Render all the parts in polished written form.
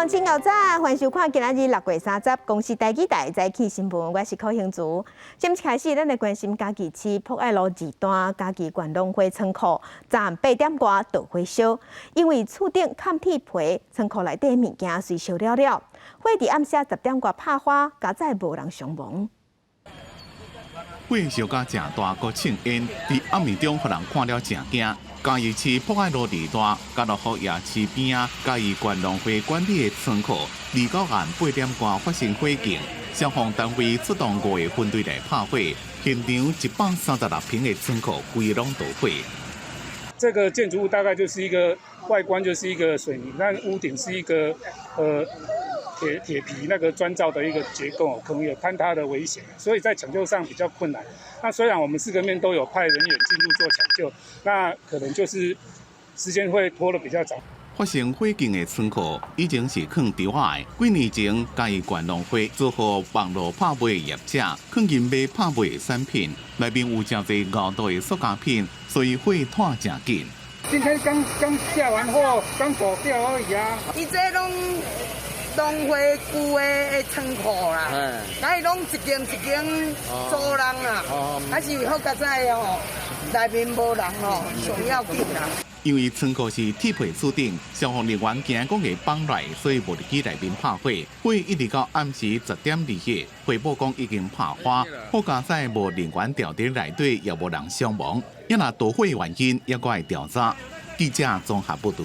乡亲后早，欢迎收看今仔日6月30公视台记台早起新闻，我是柯兴竹。今日开始，咱来关心嘉义市博爱路2段嘉义关农会仓库站8点外导火烧，因为厝顶嵌铁皮，仓库内底物件随烧了了。火伫暗时10点外拍花，加载无人伤亡。火烧甲正大，阁呛烟，伫暗暝中，互人看了正惊。嘉义市博爱路2段，甲落福夜市边啊，嘉义关农会管理的仓库，29暗8点外发生火警，消防单位出动5个分队来拍火，现场136平的仓库规拢着火。这个建筑物大概就是一个外观就是一个水泥，但屋顶是一个铁皮那个砖造的一个结构，可能有坍塌的危险，所以在抢救上比较困难。那虽然我们4个面都有派人员进入做抢救，那可能就是时间会拖得比较早。发生火警的仓库已经是放伫外，几年前嘉义关农会做好网络拍卖的业者，放进卖拍卖的产品，内面有真侪硬度的塑胶片，所以火炭真紧。今天刚下完货，刚走掉而已啊。伊这拢农会旧的仓库啦，咱伊拢一间一间租人啊，还是好佳哉哦，内面无人哦，上要紧啦。因为仓库是铁皮厝顶，消防人员惊讲会放来，所以无入去内面拍火。火一直到暗时10点离去，火报讲已经拍花，好佳哉无人员掉伫内底，也无人伤亡。因若导火原因，也搁会调查。记者综合报道。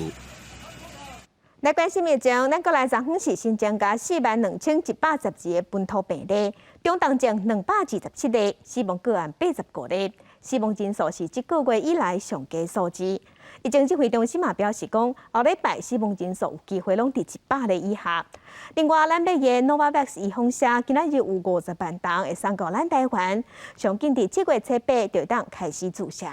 来关心疫情，咱国内昨昏是新增加42112个本土病例，中重症227例，死亡个案85例，死亡人数是这个月以来上低数字。疫情指挥中心嘛表示讲，后礼拜死亡人数有机会拢伫100例以下。另外，咱买的 Novavax 预防车今仔日有50万单会送到咱台湾，上紧伫7月初8就当开始注射。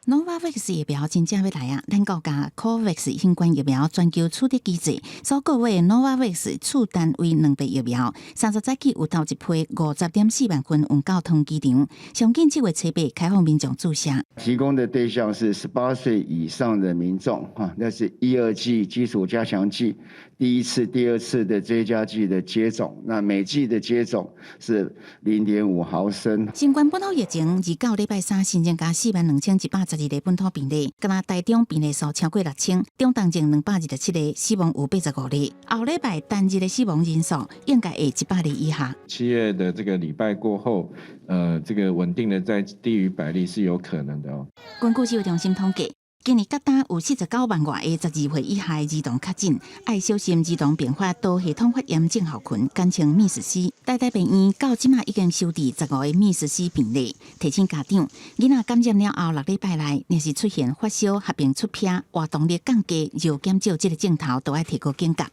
Novavax 疫苗真正要来啊！咱国家 COVAX 新冠疫苗全球取得机制所购买的 Novavax 次单位2倍疫苗，30早起有头一批50.4万份运到通机场，上紧7月初8开放民众注射。提供的对象是18岁以上的民众，那是1、2剂基础加强剂，第一次、第二次的追加剂的接种，那每剂的接种是0.5毫升。新冠本土疫情29礼拜3新增加42112例本土病例，敢若台中病例数超过6000，中重症227例，死亡有85例。后礼拜单日的死亡人数应该会100例以下。7月的这个礼拜过后，这个稳定的在低于100例是有可能的哦。根据指挥中心统计，今年各单有49万外的12岁以下的儿童确诊，爱小心儿童并发多系统发炎症候群，简称 MIS-C。台大病院到即马已经收治15个 MIS-C 病例，提醒家长，囡仔感染了后6礼拜内，若是出现发烧、合并出痱、活动力降低、就减少这个症头，都要提高警觉。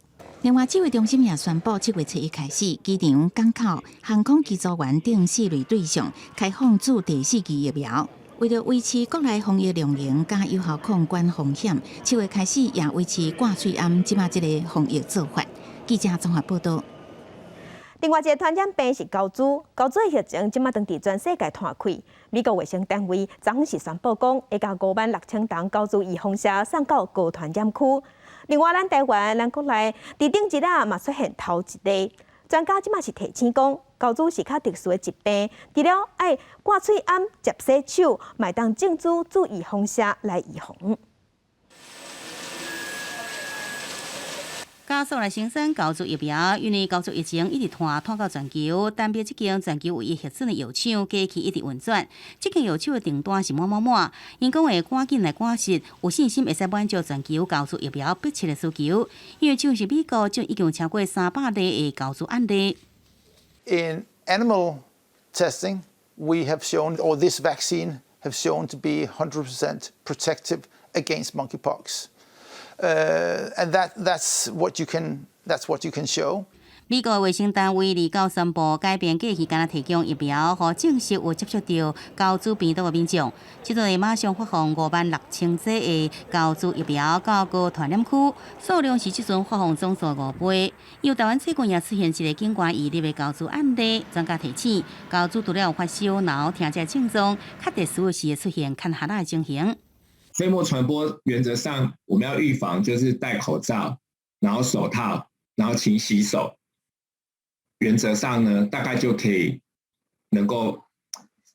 另外，指挥中心也宣布，7月初1开始，机场、港口、航空机组员等4类对象开放注第4剂疫苗。为了维持国内防疫量能加有效控管风险，7月开始也维持挂嘴암即马这个防疫做法。记者综合报道。另外一个传染病是高猪的疫情即马当伫全世界传开。美国卫生单位昨昏是宣布讲，会将56000吨高猪预防车送到高传染区。另外，咱台湾、咱国内伫顶一日嘛出现头一例。专家即马是提醒讲，高猪是较特殊的疾病，除了爱挂嘴암、接洗手，嘛当种植注预防车来预防。加速来生产高猪疫苗，因为高猪疫情一直传到全球，但标即间全球唯一核准的药厂机器一直运转，即间药厂的订单是满，因讲会赶紧来赶实，有信心会使满足全球高猪疫苗迫切的需求。因为像是美国就已经有超过300例的高猪案例。In animal testing, we have shown, or this vaccine have shown to be 100% protective against monkeypox. And that's what you can show. 美国卫生单位29宣布改变过去，敢提供疫苗，予正式有接触到高猪病毒的民众。即阵会马上发放56000剂的高猪疫苗到高传染区，数量是即阵发放总数5倍。由台湾最近也出现一个境外移入的高猪案例，专家提醒，高猪除了有发烧、脑、听起来症状，较特殊的是会出现看哈拉的情形。飞沫传播原则上，我们要预防就是戴口罩，然后手套，然后勤洗手，原则上呢，大概就可以能够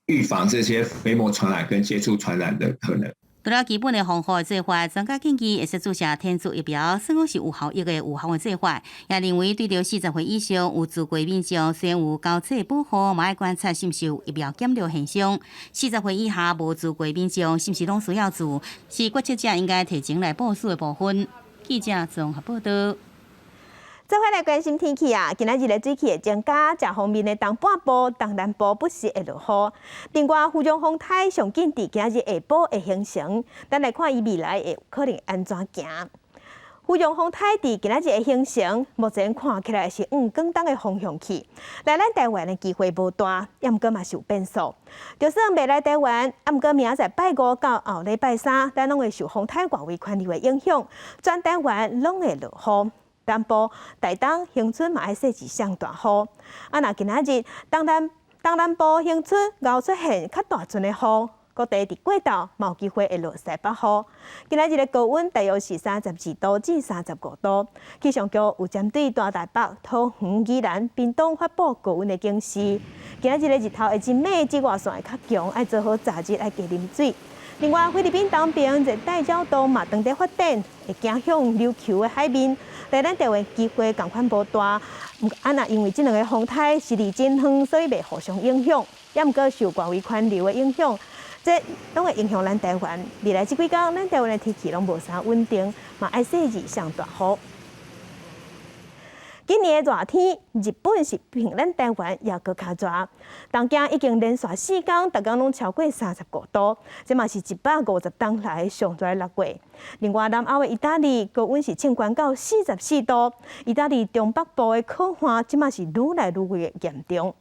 预防这些飞沫传染跟接触传染的可能。除了基本的防护做法，专家建议会使注射天竺疫苗，算讲是有效益的有效的做法。也认为对着40岁以上有自贵民众，虽然有交叉保护，嘛要观察是毋是有疫苗减弱现象。40岁以下无自贵民众，是毋是拢需要做？是决策者应该提前来部署的部分。记者综合报道。再回来关心天气啊！今仔日的水汽会增加，这方面的东半部、东南部不时会落雨。另外，附中风台上紧伫今日下晡会形成，咱来看伊未来会有可能安怎行。附中风台伫今仔日会形成，目前看起来是往广东的方向去，来咱台湾的机会无大，也毋过嘛是有变数。就算未来台湾，啊毋过明仔载拜五到后礼拜三，咱拢会受风台外围环流的影响，全台湾拢会落雨。南部、台东、恒春嘛爱说一上大雨。啊，若今仔日东南部、恒春又出现较大阵的雨，各地伫过道嘛有机会会落西北雨。今仔日的高温大约是32度至35度。气象局有针对大台北、桃园、宜兰、屏东发布高温的警示。今仔日的日头会真美，紫外线会较强，爱做好早日，爱加啉水。另外，菲律宾东边热带扰动嘛当地发展，会影响琉球的海面。来咱台湾机会共款无大，若因为这两个风台是离真远，所以袂互相影响，也毋过受外围环流的影响，这拢会影响咱台湾。未来这几天，咱台湾的天气拢无啥稳定，嘛爱说日上大雨。今年的热天，日本是比咱台湾也搁较热。东京已经连续4天，逐天拢超过35度，这嘛是150天来上热的6月。另外，南欧的意大利高温是升悬到44度，意大利中北部的可汗即嘛是愈来愈严重。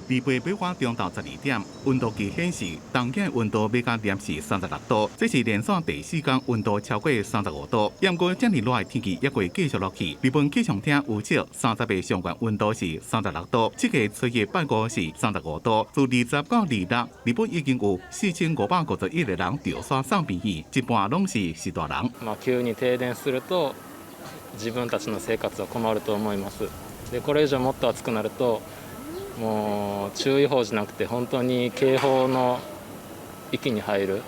离北北华中到12点，温度计显示东京温度要到摄氏36度，这是连续第4天温度超过35度。不过，这么热的天气也会继续落去。日本气象厅预测30个上悬温度是36度，这个初一拜五是35度。自20到26，日本已经有4551个人着山送病院，一半拢是大人。急に停電すると自分たちの生活は困ると思います。で、これ以上もっと暑くなると。もう注意報じゃなくて本当に警報の域に入る、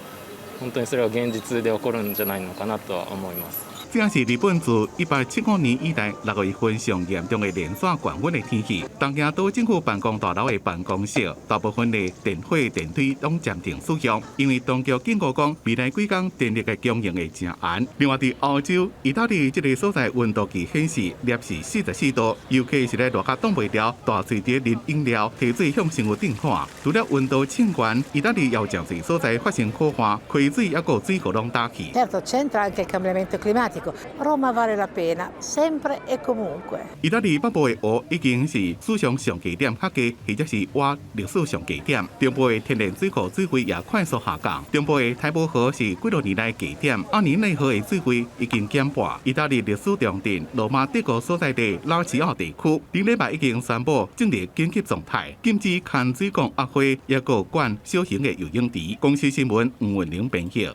本当にそれは現実で起こるんじゃないのかなとは思います。这是日本自1875年以来6月份上严重的连续降温的天气。东京都政府办公大楼的办公室，大部分的电火、电梯拢暂停使用，因为当局警告讲，未来几天电力的供应会真严。另外，伫欧洲、意大利这个所在温度计显示摄氏44度，尤其是咧热到挡袂了，大嘴伫啉饮料、提水向生活顶看。除了温度升悬，意大利也有真侪所在发生可汗、亏水，也有水果拢打起。Certo, c'entra anche il cambiamento climatico. Roma vale la pena, sempre e comunque. 意大利北部的湖已经是史上上低点较低，或者是挖历史上低点。中部的天然水库水位也快速下降。中部的台伯河是几多年来低点，阿尼内河的水位已经减半。意大利历史重镇罗马帝国所在地拉齐奥地区，顶礼拜已经宣布进入紧急状态，禁止看水管压花，也有管小型的游泳池。公司新闻黄文玲编辑。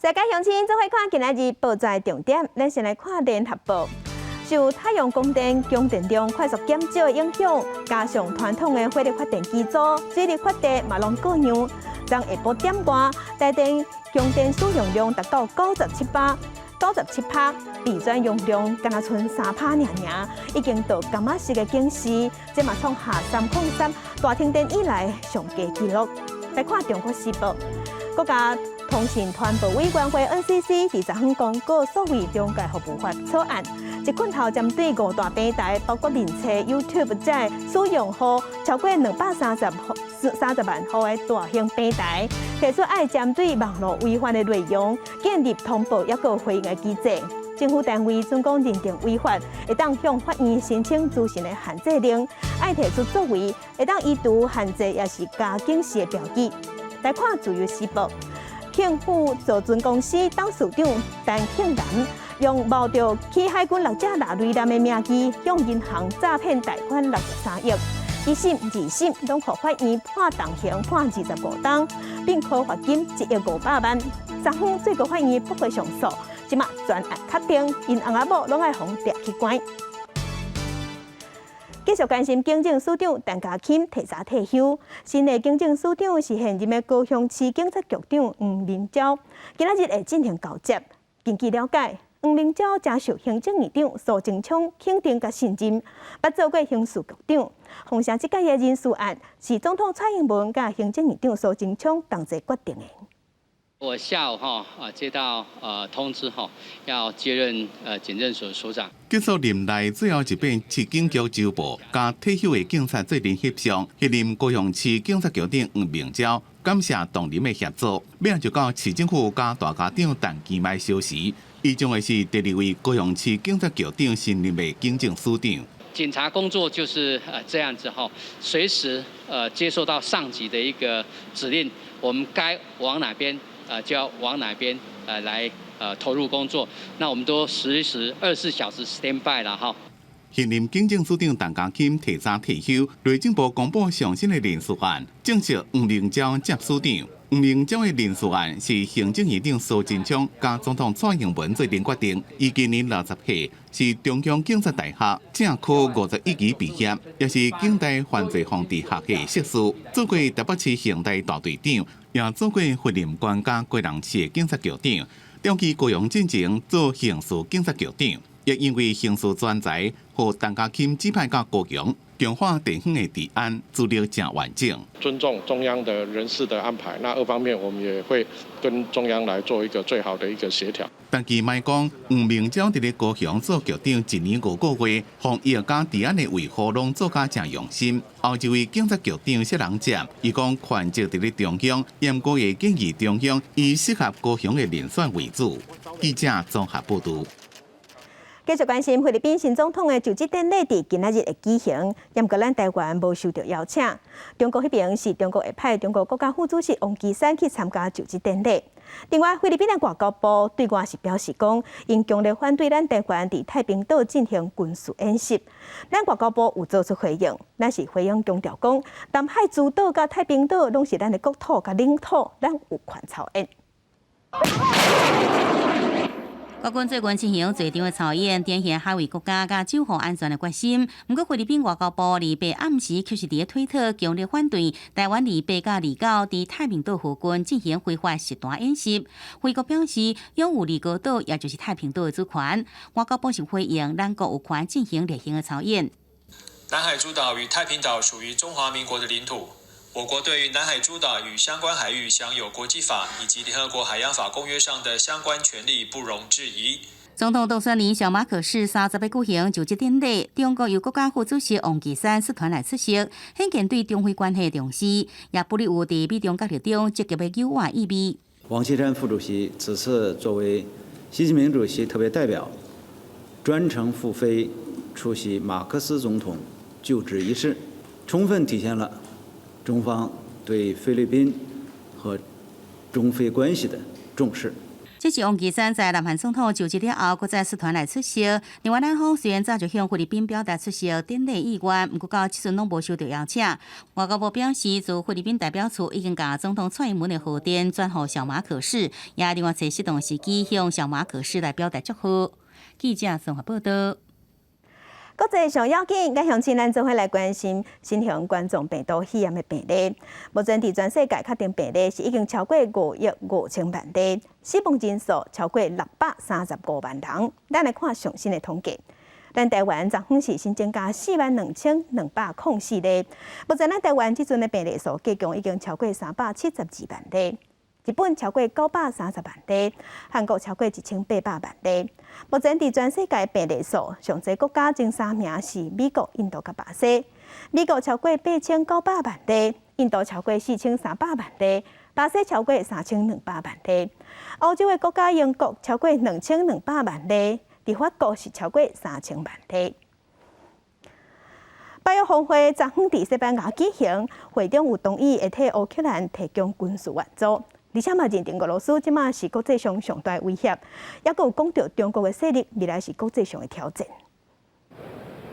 世界乡亲做伙看今仔日报纸重点，咱先来看联合报。受太阳光电供电量快速减少的影响，加上传统的火力发电机组、水力发电嘛拢各样，让下晡点外，台电供电使用量达到97%，备转用量敢若剩3%尔，已经到感觉式的警示，这嘛创下3.3大停电以来上低纪录。来看中国时报，国家通信传播委员会 NCC 伫10分公告所谓中介服务法草案，一捆头针对5大平台，包括面册、YouTube 在使用户超过230万户的大型平台，提出爱针对网络违法的内容建立通报也个回应的机制。政府单位准讲认定违法，会当向法院申请执行的限制令，爱提出作为，会当移除限制也是加警示的标记。来看自由时报。庆富造船公司董事长陈庆南用冒着起海军6只大雷艦的名义，向银行诈骗贷款63億。一审、二审拢互法院判重刑，判25档，并扣罚金1億500萬。昨昏最高法院驳回上诉，即马专案确定，因翁仔某拢爱互抓去关。继续关心警政署长陈家钦提早退休，新的警政署长是现任的高雄市警察局长黄明昭，今仔日会进行交接。根据了解，黄明昭接受行政院长苏贞昌肯定甲信任，捌做过刑事局长。奉上这届的人事案是总统蔡英文甲行政院长苏贞昌同齐决定的。我下午接到通知要接任警政署署长。结束任内最后一篇市警局周报，甲退休的警察做联翕相，迄任高雄市警察局长黄明昭感谢同仁的协作，尾仔就到市政府甲大家长陈其迈消息，伊将会是第2位高雄市警察局长新任的警政署长。警察工作就是这样子随时接受到上级的一个指令，我们该往哪边就要往哪边来投入工作。那我们都随时24小时 stand by 了哈。现任警政署长陈家钦提早退休，内政部公布上新的人事案，正式黄明昭接署长。黄明昭的人事案是行政院长苏贞昌甲总统蔡英文做联决定。伊今年60岁，是中央警察大学正科51级毕业，也是警大犯罪防治学系硕士，做过台北市刑大大队长，也做过惠林县甲贵人市的警察局长。调去高雄进前做刑事警察局长，也因为刑事专才，和陈家钦指派到高雄。强化地方的治安，资料正完整。尊重中央的人事的安排，那2方面我们也会跟中央来做一个最好的一个协调。但其卖讲，黄明昭伫咧高雄做局长1年5个月，防疫甲治安的维护拢做甲正用心。后一位警察局长薛人接，伊讲权责伫咧中央，严格的建议中央以适合高雄的人选为主。记者综合报道。继续关心菲律宾新总统的就职典礼伫今仔日会举行，不过咱台湾无受到邀请。中国迄边是中国会派中国国家副主席王岐山去参加就职典礼。另外，菲律宾的外交部对外是表示讲，因强烈反对咱台湾伫太平岛进行军事演习。咱外交部有做出回应，咱是回应强调讲，南海诸岛甲太平岛拢是咱的国土甲领土，咱有权操演。国军最近进行最场的操演，展现捍卫国家甲守护安全的决心。不过，菲律宾外交部28暗时却是伫推特强烈反对台湾28甲29伫太平岛附近进行非法实弹演习。菲国表示，拥有离岛岛，也就是太平岛的主权。外交部是回应，咱国有权进行例行的操演。南海诸岛与太平岛属于中华民国的领土。我国对于南海诸岛与相关海域享有国际法以及联合国海洋法公约上的相关权利不容置疑。总统当选人小马可仕30日举行就职典礼，中国由国家副主席王岐山率团来出席，显见对中菲关系的重视，也不利有伫美中交流中积极的友爱意味。王岐山副主席此次作为习近平主席特别代表，专程赴菲出席马克思总统就职仪式，充分体现了中方对菲律宾和中菲关系的重视。这是王岐山在南韩总统就职了后，搁再率团来出席。另外，咱方虽然早就向菲律宾表达出席典礼意愿，不过到即阵拢无收到邀请。外交部表示，驻菲律宾代表处已经把总统蔡英文的贺电转予小马可仕，也另外找适当时机向小马可仕来表达祝福。记者综合报道。国际上要紧，咱乡亲咱做伙来关心新型冠状病毒肺炎的病例。目前伫全世界确定病例是已经超过5.5亿例，死亡人数超过635万人。咱来看上新的统计。咱台湾昨昏是新增加42204例。目前咱台湾即阵的病例数计共已经超过372万例。日本超过930万例，韩国超过1800万例。目前伫全世界病例数上侪国家前3名是美国、印度甲巴西。美国超过8900万例，印度超过4300万例，巴西超过3200万例。欧洲的国家英国超过2200万例，伫法国是超过3000万例。北约峰会昨昏伫西班牙举行，会中有同意会替乌克兰提供军事援助。而且嘛，认定俄罗斯即马是国际上上大威胁，也佫有讲到中国的势力未来是国际上的挑战。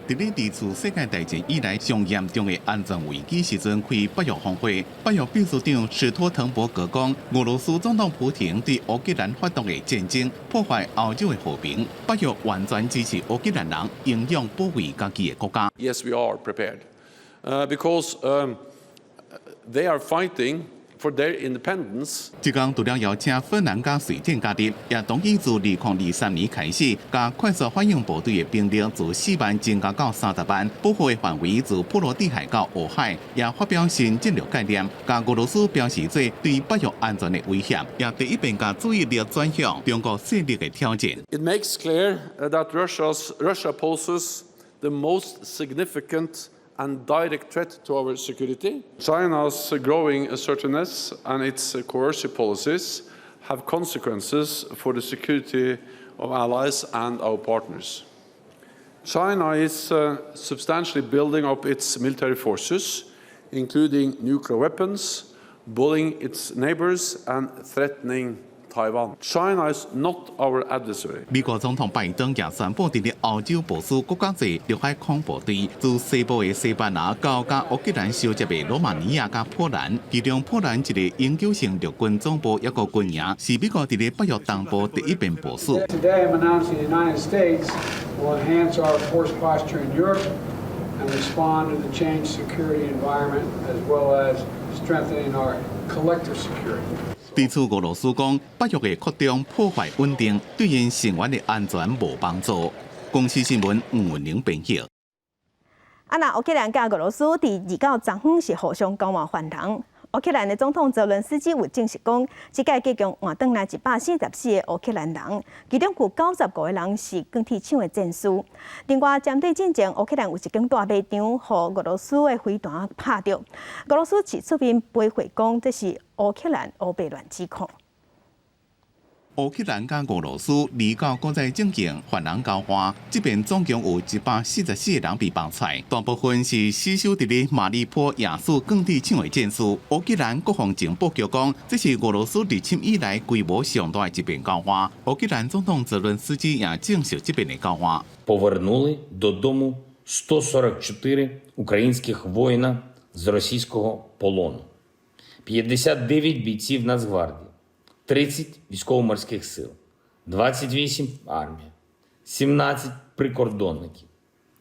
伫咧二次世界大战以来上严重的安全危机时阵开北约峰会。北约秘书长史托滕伯格讲，俄罗斯总统普京对乌克兰发动的战争破坏欧洲的和平，北约完全支持乌克兰人英勇保卫家己的国家。Yes, we are prepared because they are fighting for their independence. 即讲除了邀请芬兰甲瑞典加入，也同意自2023年开始，甲快速反应部队的兵力自4万增加到30万，保护的范围自波罗的海到俄海，也发表新战略概念，甲俄罗斯表示这对北约安全的威胁，也第一遍甲注意力转向中国势力的挑战。It makes clear that Russia poses the most significant and direct threat to our security. China's growing assertiveness and its coercive policies have consequences for the security of allies and our partners. China is substantially building up its military forces, including nuclear weapons, bullying its neighbors and threatening Taiwan. China is not our adversary. 美国总统拜登也宣布，伫咧欧洲部署国家级陆海空部队，自西部的西班牙到甲乌克兰交接的罗马尼亚甲波兰，其中波兰一个永久性陆军总部一个军营，是美国伫咧北约东部第一遍部署。Today, I'm announcing the United States will enhance our force posture in Europe and respond to the changed security environment, as well as strengthening our collective security. 对此，俄罗斯讲，北约的扩张破坏稳定，对因成员的安全无帮助。公司新闻吴文玲编译。那乌克兰甲俄罗斯伫29昨昏是互相交换犯人。乌克兰的总统泽伦斯基有证实讲，即届即将换转来144个乌克兰人，其中有95个人是钢铁厂的战士。另外，针对战争，乌克兰有一间大卖场，互俄罗斯的飞弹拍着。俄罗斯是出面赔回讲，这是乌克兰乌白乱指控。乌克兰甲俄罗斯29个在进行犯人交换，这边总共有144个人被绑出来，大部分是死守伫咧马里坡亚速钢铁厂的战士。乌克兰国防情报局讲，这是俄罗斯入侵以来规模上大的一遍交换。乌克兰总统泽伦斯基也证实这边的交换。Повернули додому 144 українських воїна з російського полону, 59 бійців Нацгвардії, 30 військово-морських сил, 28 армія, 17 прикордонників,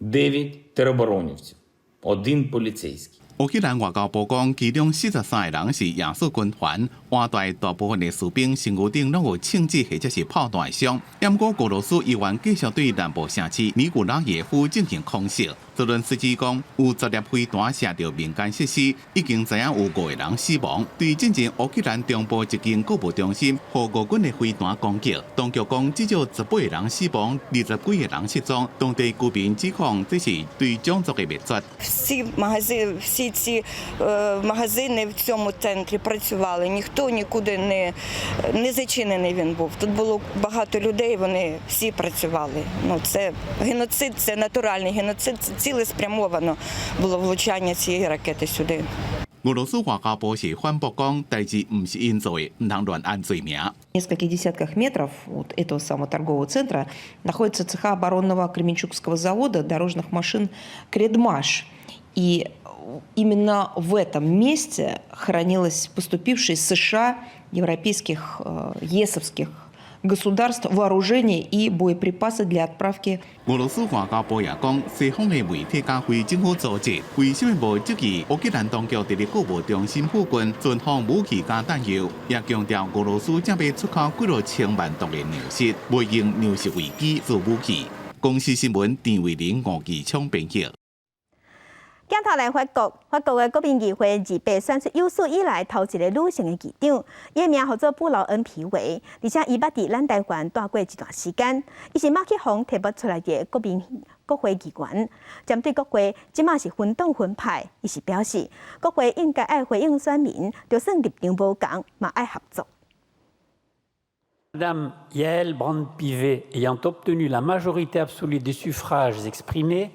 9 тероборонівців, 1 поліцейський. 乌克兰外交部讲，其中43个人是亚速军团，换带大部分的士兵身躯顶拢有枪支或者是炮弹伤。不过，俄罗斯依然继续对南部城市尼古拉耶夫进行空袭。泽伦斯基讲，有10粒飞弹射到民间设施，已经知影有5个人死亡。对进前乌克兰中部一间购物中心，互俄军的飞弹攻击，当局讲至少18个人死亡，20几个人失踪。当地居民指控这是对种族的灭绝。Всі ці магазини в цьому центрі працювали, ніхто нікуди не зачинений він був. Тут було багато людей, вони всі працювали. Це геноцид, це натуральний геноцид, це цілеспрямовано було влучання цієї ракети сюди. 俄罗斯外交部是反驳讲，代志唔是因做的，唔通乱按罪名。В нескольких десятках метров от этого самого торгового центра находится цеха оборонного Кременчугского завода дорожных машин «Кредмаш». И именно в этом месте хранилось поступившее из США, европейских, ЕСовских государств вооружение и боеприпасы для отправки. 俄罗斯外交部也讲，西方的媒体甲非政府组织为什么无质疑乌克兰当局伫咧购物中心附近存放武器甲弹药，也强调俄罗斯正要出口几落千万吨的粮食，袂用粮食危机做武器。公司新闻郑伟玲、吴义昌编辑。镜头来法国的国民议会28选出有史以来头一个女性的议长，伊的名叫做布劳恩皮维，而且伊捌伫咱台湾待过一段时间。伊是马克宏提拔出来的国会议员，针对国会即马是分党分派，伊是表示国会应该爱回应选民，就算立场无同，嘛爱合作。Madame Yael Braun-Pivet ayant obtenu la majorité absolue des suffrages exprimés,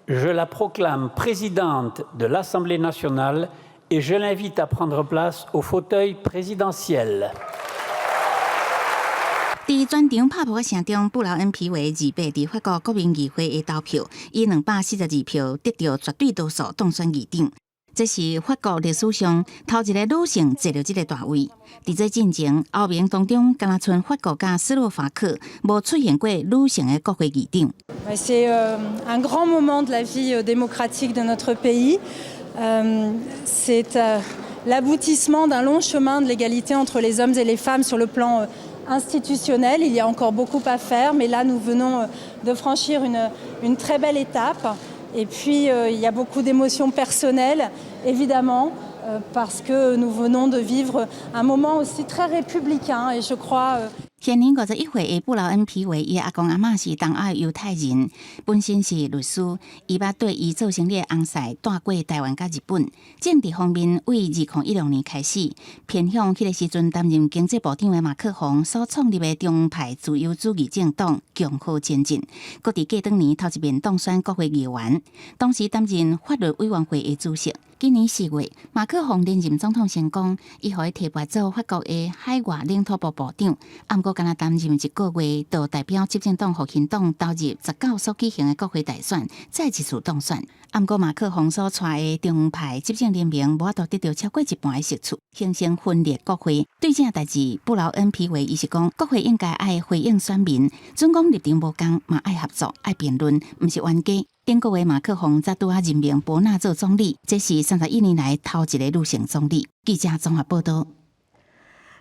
je la proclame présidente de l'Assemblée nationale et je l'invite à prendre place au fauteuil présidentiel. 伫全场拍扑的城中，布劳恩皮维28伫法国国民议会的投票，以242票得到绝对多数当选议长。这是法国历史上头一个女性坐到这个大位。伫这进前，欧盟当中敢若剩法国甲斯洛伐克无出现过女性的国会议长。C'est un grand moment de la vie démocratique de notre pays. C'est l'aboutissement d'un long chemin de l'égalité entre les hommes et les femmes sur le plan institutionnel. Il y a encore beaucoup à faire, mais là nous venons de franchir une très belle étape. Et puis il y a beaucoup d'émotions personnelles, évidemment, parce que nous venons de vivre un moment aussi très républicain, et je crois. 现年51岁的布劳恩皮维，伊阿公阿嬷是东欧犹太人，本身是律师。伊捌对伊造成的翁婿带过台湾甲日本。政治方面，为2016年开始，偏向迄个时阵担任经济部长的马克宏所创立的中派自由主义政党共好前进，搁伫过当年头一面当选国会议员，当时担任法律委员会的主席。今年4月，马克宏连任总统成功，伊互伊提拔做法国的海外领土部部长，不过敢若担任1个月，就代表执政党复兴党投入19所举行的国会大选，再一次当选。不过马克宏所带的中派执政联盟无法度得到超过一半的席次，形成分裂国会。对这代志，布劳恩皮维伊是讲，国会应该爱回应选民，准讲立场无同，嘛爱合作、爱辩论，毋是冤家。顶个月马克宏才拄啊任命博纳做总理，这是31年来头一个女性总理。记者综合报道。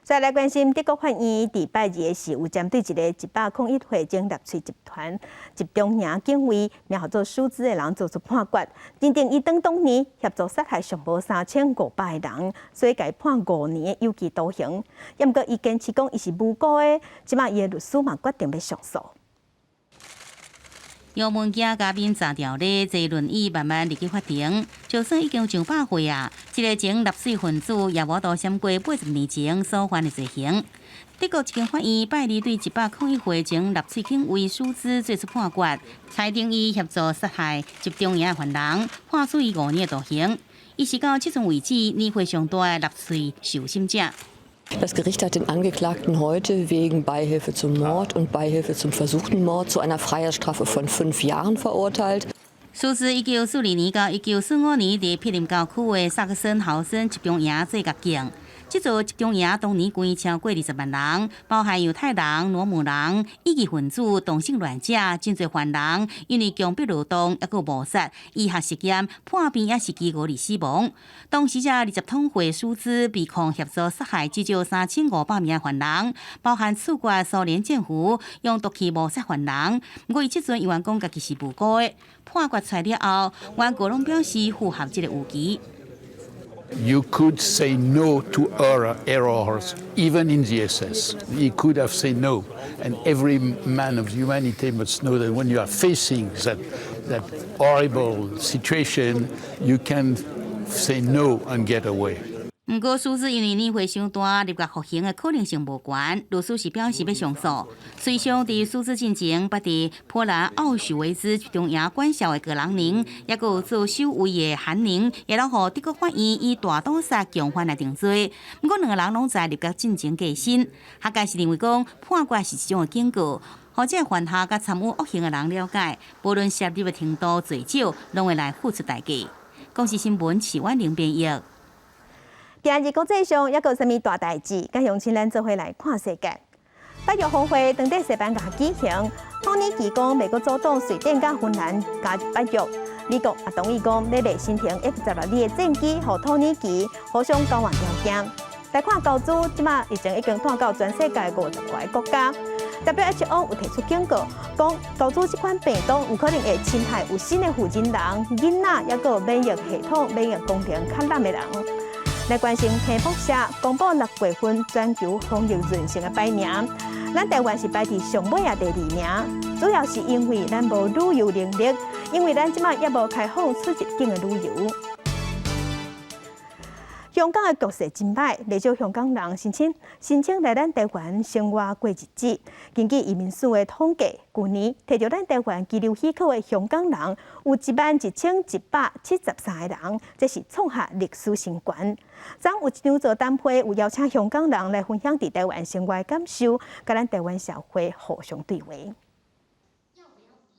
再来关心德国法院伫拜二的时有针对一个101岁前纳粹集团集中营警卫名号做数字的人做出判决，认定伊当年协助杀害上无3500个人，所以该判5年的有期徒刑。不过伊坚持讲伊是无辜的，即马伊的律师嘛决定要上诉。杨文佳嘉宾查条咧，坐轮椅慢慢入去法庭。就算已经上100岁啊，这个前纳粹分子也无度闪过80年前所犯的罪行。德国一间法院拜二对101岁前纳粹警卫舒兹作出判决，裁定伊协助杀害集中营的犯人，判处伊5年的徒刑。伊是到即阵为止年岁上大的纳粹受审者。Das Gericht hat den Angeklagten heute wegen Beihilfe zum Mord und Beihilfe zum versuchten Mord zu einer Freiheitsstrafe von 5 Jahren verurteilt. 苏兹1942年到1945年伫毗邻郊区的萨克森豪森集中营做监禁。这座集中营当年关超过20万人，包含犹太人、罗姆人、异己分子、同性恋者，真侪犯人因为强迫劳动，抑个谋杀、医学实验、叛变，也是几5例死亡。当时这20通岁数字被控协助杀害至少3500名犯人，包含处决苏联政府用毒气谋杀犯人。不过伊即阵伊员讲家己是无辜的。判决出来了后，原告拢表示符合这个有期。You could say no to errors, even in the SS. He could have said no. And every man of humanity must know that when you are facing that horrible situation, you can say no and get away. 不过，苏兹因为年岁上大，入狱服刑的可能性无悬。律师是表示要上诉。随上伫苏兹进前，捌伫波兰奥许维兹集中营管辖的个人宁，也有做守卫的韩宁，也让予德国法院以大屠杀共犯来定罪。不过，2个人拢在入狱进前过身。学界是认为讲判决是一种警告，互这犯下甲参与恶行的人了解，无论涉入的程度最少，拢会来付出代价。公视新闻徐婉玲编译。今日国际上还有啥物大代志？甲乡亲咱做伙来看世界。北约峰会当地西班牙举行，托尼基讲美国阻挡瑞典甲芬兰加入北约，美国也同意讲要来申请 F-16的战机，和托尼基互相交换条件。来看交资，即马已经传到全世界50多个国家。WHO 有提出警告，讲交资这款病毒有可能会侵害有新的负责人、囡仔，也有免疫系统、免疫功能较烂的人。来关心天福社公布6月份全球防疫韧性的排名，咱台湾是排伫上尾第2名，主要是因为咱无旅游能力，因为咱即马也无开放出入境的旅游。香港的局势真歹，不少香港人申请来咱台湾生活过日子。根据移民署的统计，去年摕到咱台湾居留许可的香港人有11173个人，这是创下历史新高。昨有一场座谈会，有邀请香港人来分享伫台湾生活的感受，甲咱台湾社会互相对话。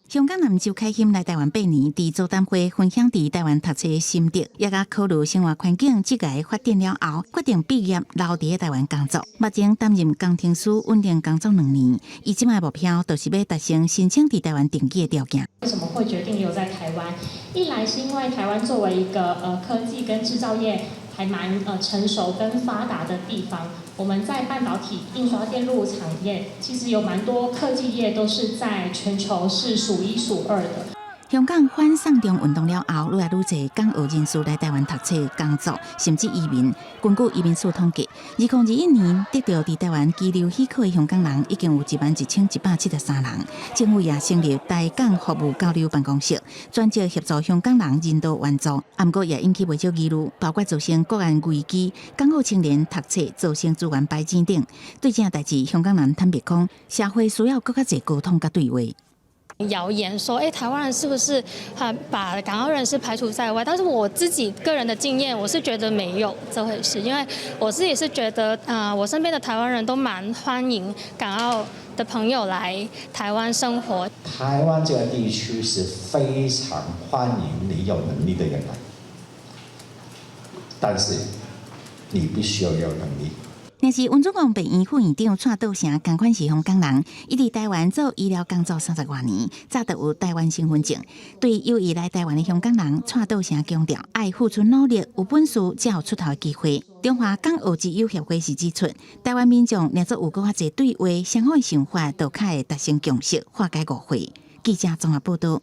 香港人周开欣来台湾8年，伫座谈会分享伫台湾读册的心得，也甲考虑生活环境即个发展了后，决定毕业留伫台湾工作。目前担任工程师，稳定工作2年。伊即卖目标就是要达成申请伫台湾定居的条件。为什么会决定留在台湾？一来是因为台湾作为一个科技跟制造业还蛮成熟跟发达的地方。我们在半导体、印刷电路产业，其实有蛮多科技业都是在全球是数1数2的。香港反送中运动了后，愈来愈侪港澳人士来台湾读册、工作，甚至移民。根据移民署统计，2021年得到伫台湾居留许可的香港人已经有11173人。政府也成立台港服务交流办公室，专职协助香港人人道援助。不过也引起不少议论，包括造成国安危机、港澳青年读册造成资源败钱等。对这代志，香港人坦白讲，社会需要更加侪沟通甲对话。谣言说，台湾人是不是把港澳人士排除在外？但是我自己个人的经验，我是觉得没有这回事，因为我自己是觉得，我身边的台湾人都蛮欢迎港澳的朋友来台湾生活。台湾这个地区是非常欢迎你有能力的人来，但是你必须要有能力。但是温总公病院副院长蔡道成同款是香港人，伊伫台湾做医疗工作30多年，早就有台湾身份证。对有意来台湾的香港人，蔡道成强调，爱付出努力，有本事才有出头的机会。中华港澳之友协会是指出，台湾民众若做有更较侪对话，相好的想法，就较会达成共识，化解误会。记者综合报道。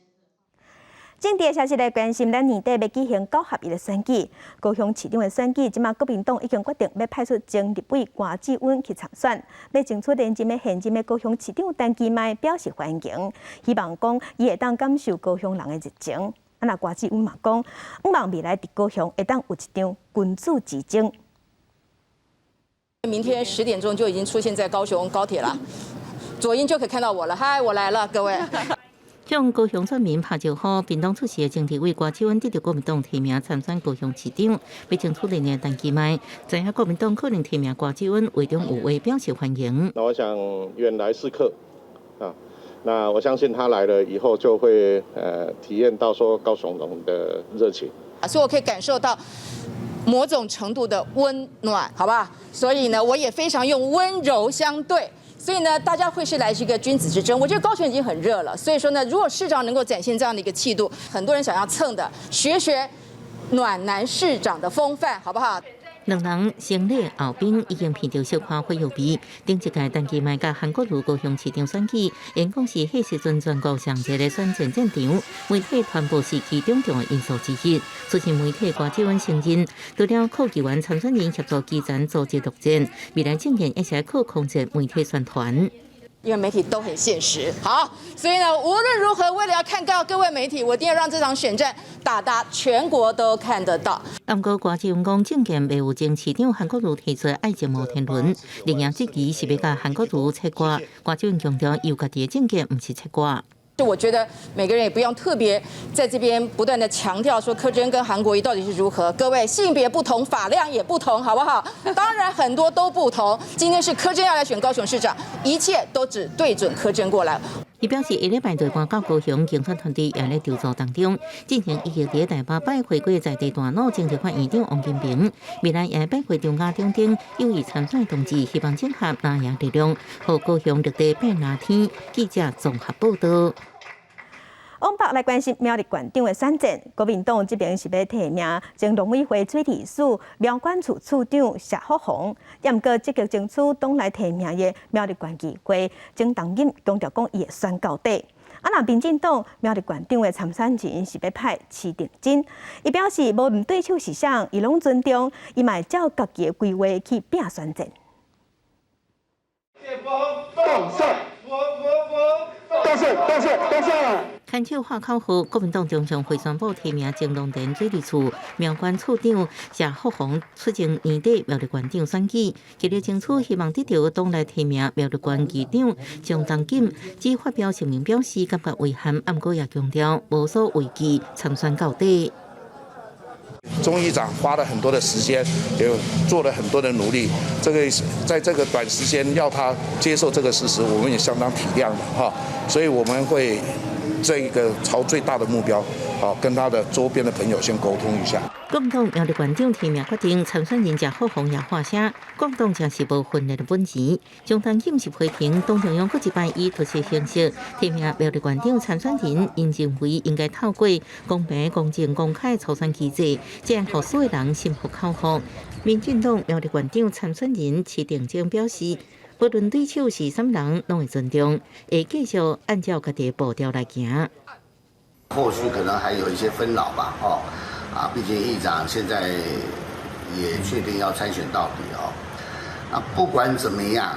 政治的消息来关心，咱年底要举行9合1的选举，高雄市长的选举，即马国民党已经决定要派出前立委关志温去参选，要争取连任的现任的高雄市长陈其迈表示欢迎，希望讲伊会当感受高雄人的热情。那关志温嘛讲，希望未来伫高雄会当有一场君主之争。明天10点钟就已经出现在高雄高铁了，左营就可以看到我了。嗨，我来了，各位。向高雄村民拍招呼，屏东出席的前立委关志温得到国民党提名参选高雄市长，要争取连任陈其迈。知影国民党可能提名关志温，为中有话表示欢迎。那我想远来是客啊，那我相信他来了以后就会体验到说高雄人的热情，所以我可以感受到某种程度的温暖，好不好？所以呢，我也非常用温柔相对。所以呢，大家会是来是一个君子之争。我觉得高雄已经很热了，所以说呢，如果市长能够展现这样的一个气度，很多人想要蹭的，学暖男市长的风范，好不好？两人成立后边已经闻到小可火药味。顶一届陈其迈甲韩国瑜高雄市长选举，因讲是迄时阵全国上热的选战战场，媒体传播是其中重要因素之一。出席媒体关志温承认，除了靠议员参选人协助基层组织陆战，未来政见也是靠控制媒体宣传。因为媒体都很现实，好，所以呢，无论如何，为了要看到各位媒体，我一定要让这场选战打全国都看得到。不过，关志温讲政见未有前市长韩国瑜提出爱情摩天轮，另样质疑是要甲韩国瑜切割。关志温强调，有家己的政见，不是切割。我觉得每个人也不用特别在这边不断的强调说柯震跟韩国瑜到底是如何。各位性别不同，发量也不同，好不好？当然很多都不同。今天是柯震要来选高雄市长，一切都只对准柯震过来。伊表示，下礼拜就搬到高雄，竞选团队也在调查当中，进行一系列台北拜会过在地大脑政治法院长王金平，未来也拜会中亚中等有意参选同志，希望整合南洋力量，和高雄绿地变蓝天。记者综合报道。往北来关心苗栗县长的选战，国民党这边是要提名前农委会水利署苗管处处长谢福宏，也毋过积极争取党内提名的苗栗县议会曾东锦强调讲伊会选到底。那民进党苗栗县长的参选人是要派徐定真，伊表示无毋对手是谁，伊拢尊重，伊嘛会照家己的规划去拼选战。牵手话口后，国民党中常会宣布提名前农田水利处苗管处长谢福宏出征年底苗栗县长选举，极力争取希望得到党内提名苗栗县议长张东锦。只发表声明表示感觉遗憾，不过也强调无所畏惧，参选到底。钟议长花了很多的时间，也做了很多的努力。在这个短时间要他接受这个事实，我们也相当体谅的哈。所以我们会这个朝最大的目标，好跟他的周边的朋友先沟通一下。国民党苗栗县长提名决定，参选人谢福宏也发声，国民党正是无分裂的本钱。张东锦是批评党中央各一摆以特色形式提名苗栗县长参选人，因认为应该透过公平、公正、公开初选机制，这样让所有人心服口服。民进党苗栗县长参选人徐定晶表示，无论对手是什么人，拢会尊重，会继续按照家己的步调来行。后续可能还有一些纷扰吧，毕竟议长现在也确定要参选到底那不管怎么样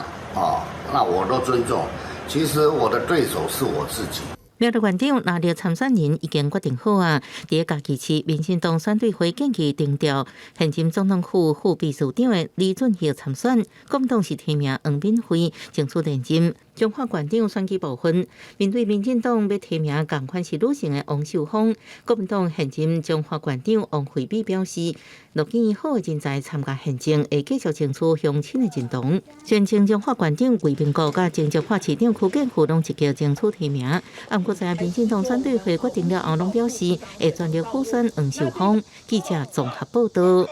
那我都尊重。其实我的对手是我自己。苗栗县长拿到参选人已经决定好啊！在嘉义市民进党选对会近期定调，现任总统府副秘书长的李俊熙参选，国民党是提名黄敏惠争取连任。中华县长选举部分，面对民进党要提名同款是女性的王秀芳，国民党现任中华县长王惠美表示，若建议好的人才参加宪政，会继续争取乡亲的认同。宣称中华县长魏明国甲政治法市长柯建富拢积极争取提名。不过在民进党选对会决定了后，拢表示会全力辅选王秀芳。记者综合报道。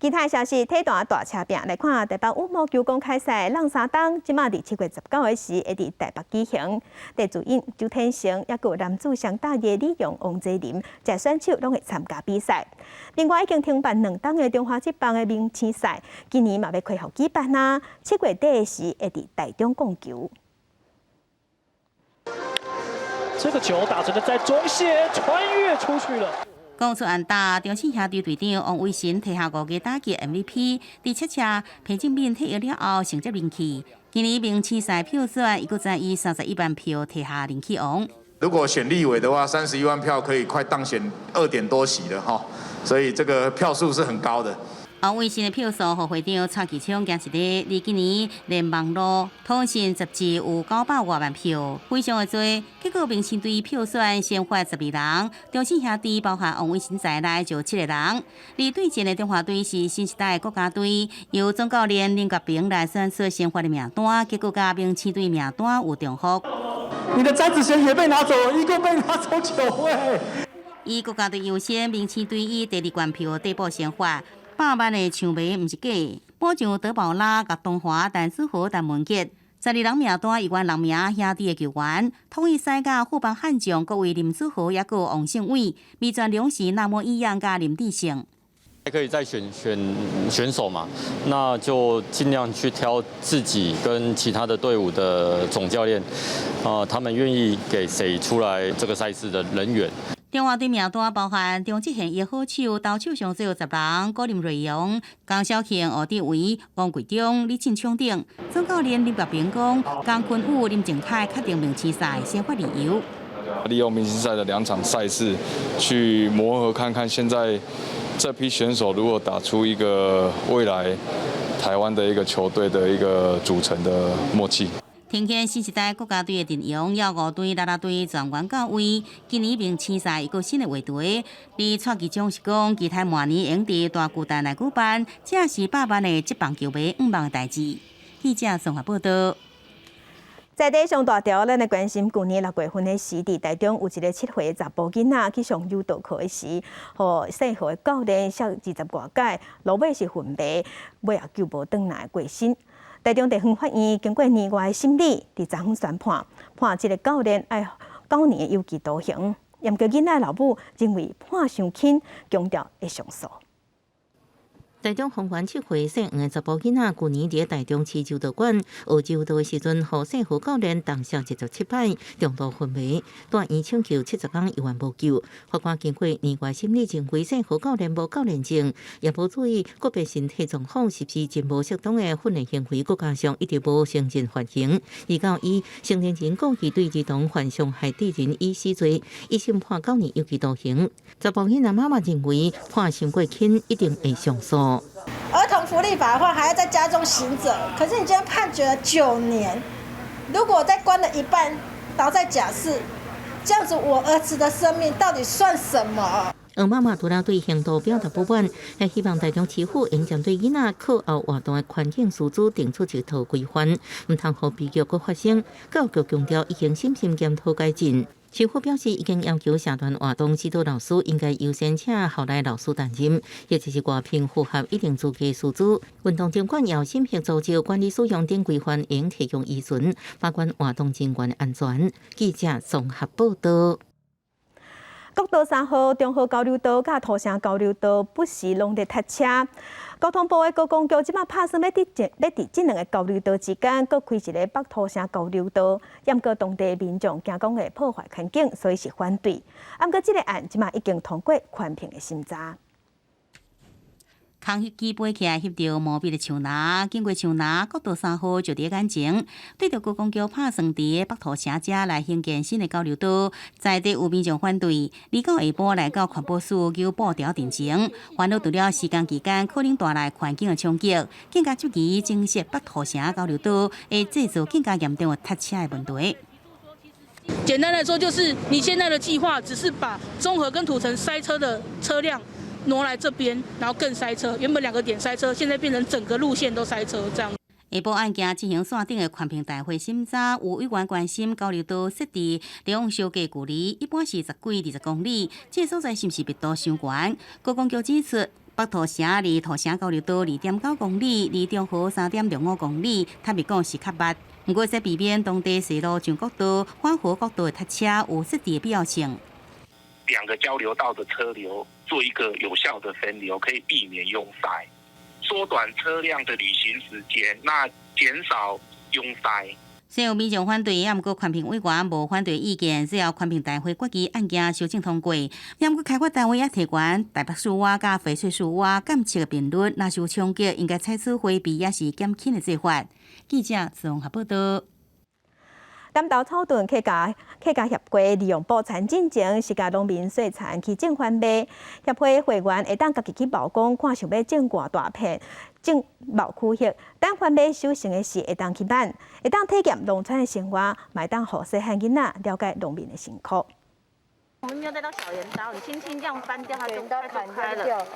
其他消息，体大大车拼来看台北羽毛球公开赛浪沙东，即马伫7月19日时会伫台北举行。戴资颖、周天成，也有男子双打的李勇、王泽林，这选手拢会参加比赛。另外，已经停办2档的中华职棒的明星赛，今年嘛要恢复举办啊。7月底时会伫台中共球。这个球打真的在中线穿越出去了。公出安打，中信兄弟队长王维新摕下5个打击 MVP， 伫七车裴正敏退役了后成绩人气。今年明星赛票选，伊阁再以31万票摕下人气王。如果选立委的话，31万票可以快当选2点多席了哈，所以这个票数是很高的。王维新的票数和会长蔡其昌行一日，离今年连网络通讯十支有900多万票，非常的多。结果明星队票选先发12人，中信兄弟包含王维新在内就7个人。而对阵的中华队是新时代国家队，由总教练林国平来选出先发的名单，结果甲明星队名单有重复。你的詹子贤也被拿走了，一共被拿走9位。以国家队优先，明星队以第2关票递补先发。100万的抢卖毋是假，保障德保拉、甲东华、陈子豪、陈文杰12人名单以外6名兄弟的球员，统一赛甲副帮悍将各为林子豪也有王胜伟，未全两是那么一样甲林志胜。还可以再选手嘛，那就尽量去挑自己跟其他的队伍的总教练，他们愿意给谁出来这个赛事的人员。中华队名单包含中职线1号手、投手上最后10人，郭林瑞荣、江小庆、吴德维、王贵忠、李庆昌等。总教练林国平讲，江坤武、林正凯确定明星赛先发理由。利用明星赛的2场赛事去磨合看看，现在这批选手如果打出一个未来台湾的一个球队的一个组成的默契。呈现新时代国家队的阵容，要5队啦啦队全员到位。今年明星赛一个新的话题，而蔡其昌是讲，期待明年用伫大巨蛋来举办，这是100万的职棒球迷5万的代志。记者综合报道。在地上大条，咱来关心去年6月份的时，伫台中有一个7岁的查甫囡仔去上柔道课的时，和姓何的教练摔20多届，落尾是昏迷，尾也救无转来过身。台中地方法院经过年外的审理，伫昨昏宣判，判这个教练爱9年的有期徒刑。严格囡仔老母认为判伤轻，强调会上诉。台中丰原7岁姓黄的查甫囡仔，去年伫台中市柔道馆学柔道的时阵，互姓胡教练当下接触失败，重度昏迷，住院抢救70天依然无救。法官经过年外审理，认为姓胡教练无教练证，也无注意个别身体状况是不是真无适当的训练行为，佮加上一直无承认犯行，而到以成年人故意对儿童犯伤害致人于死罪，一审判9年有期徒刑。查甫囡仔妈妈认为判刑过轻，一定会上诉。儿童福利法的话，还要在家中行者。可是你今天判决了9年，如果再关了一半，倒在假释，这样子我儿子的生命到底算什么？黄妈妈除了对行动表达不满，还希望台中市府应针对囡仔课后活动的环境素质定出一套规范，唔通互悲剧搁发生。教育局强调已经深心检讨改进。市府表示，已经要求社团活动指导老师应该优先请校内老师担任，也就是外聘符合一定资格师资。运动监管要审核组织管理使用等规范，应提供依循，把关活动人员安全。记者综合报道。国道3号中和交流道甲土城交流道不时拢在塞车。交通部的高公局即马打算要伫这两个交流道之间，各开一个北土城交流道，毋过当地民众惊讲会破坏环境，所以是反对。毋过这个案即马已经通过环评的审查。空翕机飞起来翕到毛笔的树林，经过树林，国道3号就伫眼前，对着高公局打算伫北土城遮来兴建新的交流道，在地有民众反对，离到下晡来到环保署求布条定情，烦恼除了施工期间可能带来环境的冲击，更加积极增设北土城交流道，会制造更加严重的塞车的问题。简单来说，就是你现在的计划只是把中和跟土城塞车的车辆挪来这边，然后更塞车。原本2个点塞车，现在变成整个路线都塞车这样。下晡案件进行线顶的环评大会审查，有委员关心交流道设置利用小价距离，一般是10几20公里，这所在是不是密度伤悬？高公局指出，北土城离土城交流道2.9公里，离中和3.05公里，坦白讲是较密。不过，在避免当地西路上国道、环河国道的塞车，有设置的必要性。2个交流道的车流做一个有效的分流，可以避免拥塞，缩短车辆的旅行时间，那减少拥塞。虽有民众反对，也毋过环评委员无反对意见，只要环评大会决议案件修正通过，也毋过开发单位也提悬台北市外甲翡翠市外监测的频率，若是有冲击，应该采取回避也是减轻的做法。记者综合报道。南投草屯客家协会利用补产进程，是甲农民细产去种番麦。协会会员会当家己去曝光，看想要种偌大片，种毛区域。等番麦收成的时，会当去办，会当体验农村的生活，会当互细汉囡仔了解农民的辛苦。我们没有带到小镰刀，你轻轻这样翻掉，它就开了。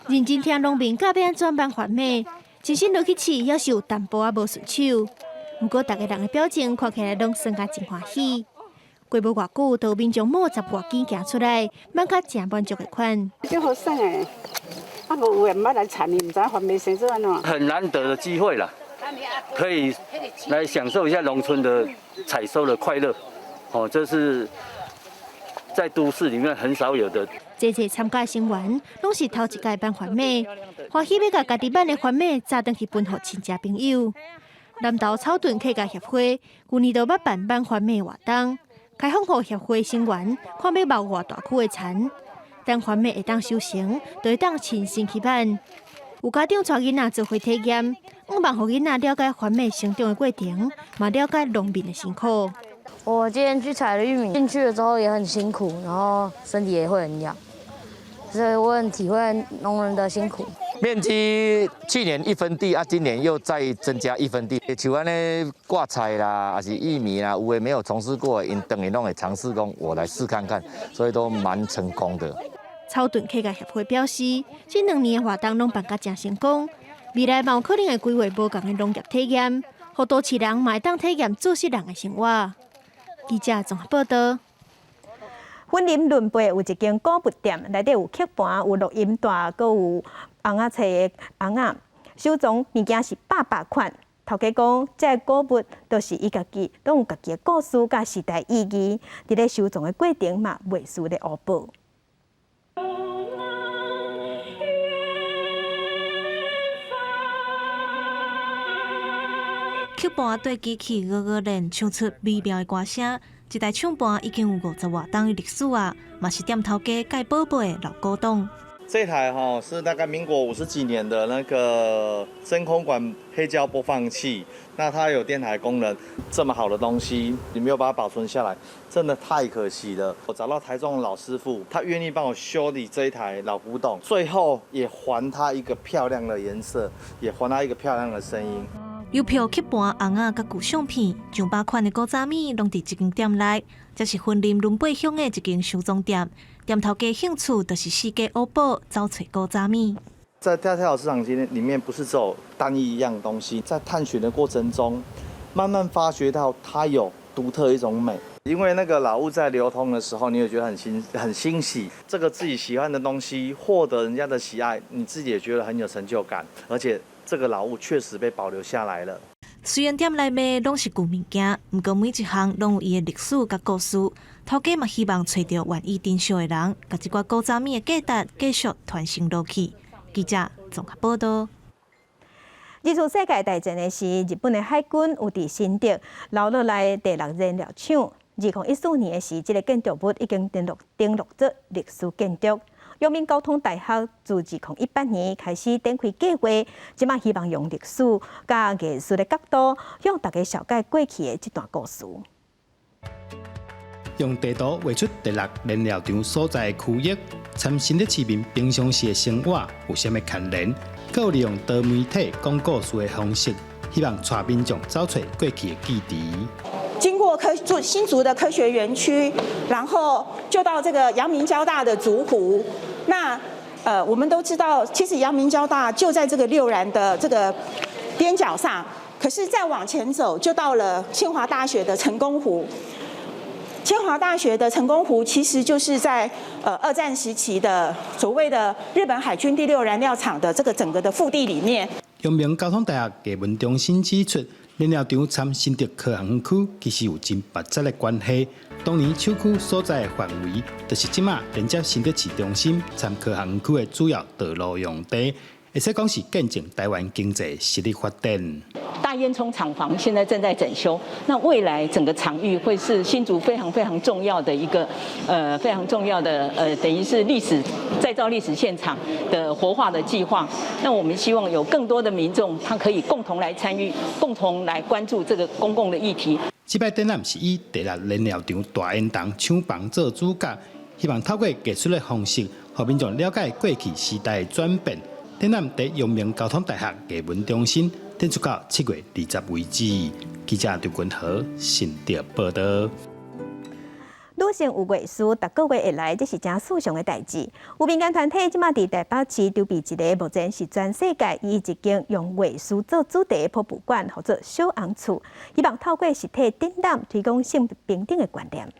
认真听农民教要安怎办番麦，真心落去试，也是有淡薄仔无顺手。不过，大家人的表情看起来拢算甲真欢喜。过无偌久，就有民众摸10外件行出来，满甲真满足的款。真好耍诶！啊，无有人捌来产，你唔知番麦生做安怎？很难得的机会啦，可以来享受一下农村的采收的快乐。哦，这是在都市里面很少有的。这参加成员拢是头一届办番麦，欢喜要甲家己办的番麦炸转去分互亲戚朋友。南投草屯客家协会去年就捌办番麦活动，开放予协会成员看要冒偌大区的田，等番麦会当收成，就会当亲身去办。有家长带囡仔做伙体验，希望互囡仔了解番麦生长的过程，嘛了解农民的辛苦。我今天去采了玉米，进去了之后也很辛苦，然后身体也会很痒，所以我很体会农人的辛苦。面积去年1分地啊，今年又再增加1分地。像安尼挂菜啦，还是玉米啦，有的没有从事过，因等于拢会尝试讲，我来试看看，所以都蛮成功的。草屯客家协会表示，这2年的活动拢办甲真成功，未来嘛有可能会规划无同的农业体验，互都市人嘛会当体验做事人的生活。记者综合报道。婚林仑背有一间古物店，内底有刻盘、有录音带，阁有红仔册的红仔，收藏物件是800款。头家讲，这古物都是伊家己，拢有家己的故事甲时代意义，伫咧收藏的过程嘛，袂输咧乌宝。吸盘对机器练唱出美妙的歌声。一台唱盘已经有50多年的历史啊，嘛是店头家盖宝贝的老古董。这台是大概民国50几年的那个真空管黑胶播放器，那它有电台功能，这么好的东西你没有把它保存下来，真的太可惜了。我找到台中的老师傅，他愿意帮我修理这一台老古董，最后也还他一个漂亮的颜色，也还他一个漂亮的声音。邮票、吸盘、红仔、甲旧相片，上百款的古早米拢伫一间店内，这是云林仑背乡的一间收藏店。店头家兴趣就是世界欧宝，找找古早米。在跳蚤市场里面，不是只有单一一样东西，在探寻的过程中，慢慢发掘到它有独特一种美。因为那个老物在流通的时候，你也觉得很欣喜，这个自己喜欢的东西获得人家的喜爱，你自己也觉得很有成就感，而且这个老物确实被保留下来了。虽然店内卖拢是旧物件，不过每一项拢有伊的历史甲故事。头家嘛希望找到愿意珍惜的人，甲一寡古早米的价值继续传承落去。记者综合报道。二次世界大战的时，日本的海军有伫新竹留落来第6燃料厂。2014年的时，这个建筑物已经登录做历史建筑。阳明交通大学自2018年开始展开计划，即马希望用历史甲艺术的角度，向大家绍介过去的这段故事。用地图画出第6燃料场所在的区域，参新的市民平常时的生活有啥物牵连？佮利用多媒体讲故事的方式，希望带民众找出过去的记忆。经过新竹的科学园区，然后就到这个阳明交大的竹湖。那我们都知道，其实阳明交大就在这个六燃的这个边角上。可是再往前走，就到了清华大学的成功湖。清华大学的成功湖其实就是在2战时期的所谓的日本海军第6燃料厂的这个整个的腹地里面。阳明交通大学艺文中心指出，燃料场参新竹科学园区其实有真密切的关系。当年厂区所在的范围，就是即马连接新竹市中心参科学园区的主要道路用地，会使讲是见证台湾经济实力发展。大烟囱厂房现在正在整修，那未来整个场域会是新竹非常重要的一个非常重要的等于是再造历史现场的活化的计划。那我们希望有更多的民众，他可以共同来参与，共同来关注这个公共的议题。这摆展览是以第6燃料场大烟囱厂房做主角，希望透过艺术的方式，让民众了解过去时代的转变。展览在阳明交通大学艺文中心展出到7月20日为止。记者刘君豪新竹报道。女性有艺术，逐个月以来，这是真事常的代志。有民间团体即马伫台北市筹备一个，目前是全世界以一间用艺术做主题的博物馆，或者小红厝，希望透过实体展览推广性别平等的观念。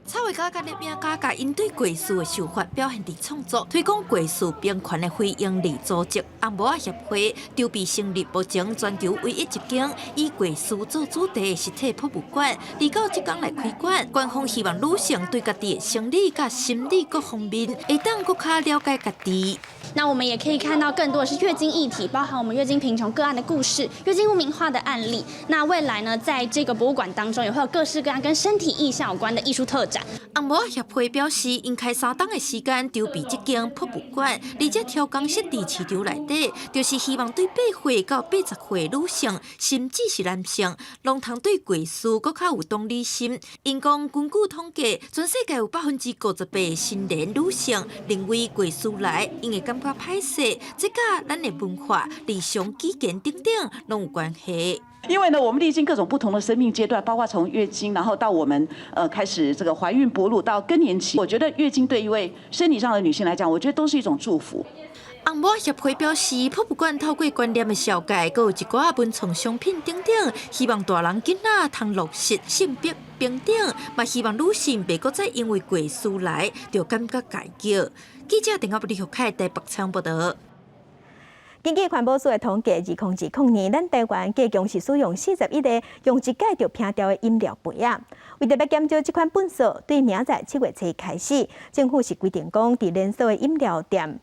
插画家甲摄影家甲因对艺术的想法表现伫创作，推广艺术平权的非营利组织红毛仔协会筹备成立目前全球唯一一间以艺术做主题的实体博物馆，29即天来开馆。官方希望女性对家己的生理甲心理各方面会当更加了解家己。那我们也可以看到更多的是月经议题，包含我们月经贫穷个案的故事、月经污名化的案例。那未来呢，在这个博物馆当中，也会有各式各样跟身体意象有关的艺术特展。红毛协会表示，因开3天的时间筹备这间博物馆，而且挑工设伫市场内底，就是希望对8岁到80岁女性，甚至是男性，拢通对艺术更较有同理心。因讲，根据统计，全世界有58%的成年女性认为艺术来，因会感觉歹势，这甲咱的文化、理想、基建等等拢有关系。因为呢，我们历经各种不同的生命阶段，包括从月经，然后到我们开始这个怀孕哺乳到更年期，我觉得月经对一位生理上的女性来讲，我觉得都是一种祝福。红毛协会表示，博物馆透过观念的小解，还有一寡文创商品等等，希望大人囡仔通落实性别平等，嘛希望女性袂搁再因为艺术来就感觉解救。记者电话李玉凯台北采报道。根据环保署的统计，2010年，咱台湾计共是使用41个用一届就拼掉的饮料杯啊。为特别减少这款粪扫，对明仔7月1日开始，政府是规定讲，伫连锁的饮料店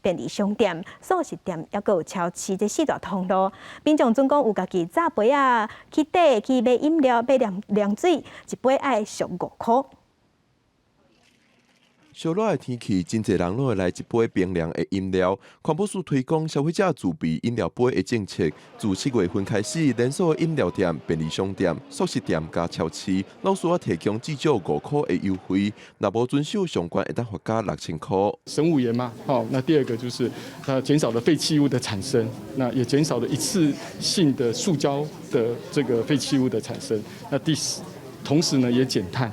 便利商店、素食店，还有超市这4大通路，民众总共有家己炸杯啊，去底去买饮料、买凉水，一杯爱上5块。烧热的天气，真侪人拢会来一杯冰凉的饮料。环保署推广消费者自备饮料杯的政策，自7月份开始，连锁的饮料店、便利商店、素食店加超市，老师啊提供至少5块的优惠，若无遵守相关，会当罚加6000块。生物盐嘛，那第二个就是减少了废弃物的产生，那也减少了一次性的塑胶的这个废弃物的产生。那同时呢也减碳。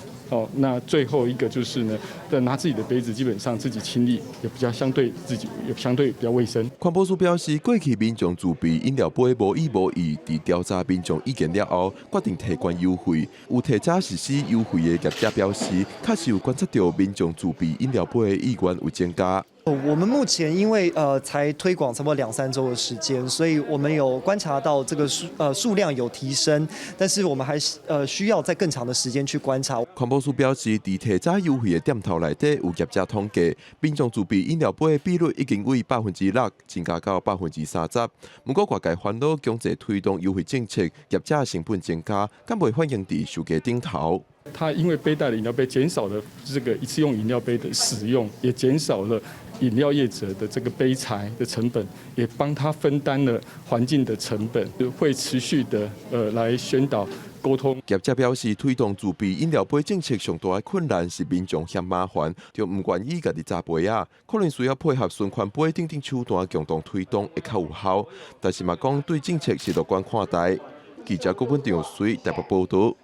那最后一个就是呢，拿自己的杯子，基本上自己清理也比较相对比较卫生。环保署表示，过去民众自备饮料杯无依无依，伫调查民众意见了后，决定提悬优惠。有提早实施优惠的业者表示，确实有观察到民众自备饮料杯的意愿有增加。我们目前因为才推广差不多2-3周的时间，所以我们有观察到这个数量有提升，但是我们还需要在更长的时间去观察。环保署表示，伫提早优惠的店头内底，有业者统计，民众自备饮料杯的比率已经为6%增加到30%。不过，外界烦恼强制推动优惠政策，业者成本增加，敢未反映伫售价顶头。它因为背带的饮料杯减少了这个一次用饮料杯的使用，也减少了饮料业者的这个杯材的成本，也帮他分担了环境的成本，会持续的来宣导沟通。业者表示，推动自备饮料杯政策上大的困难是民众嫌麻烦，就唔愿意家己炸杯啊，可能需要配合循环杯等等手段共同推动会较有效。但是嘛讲对政策是乐观看待。记者郭本长随台北报道。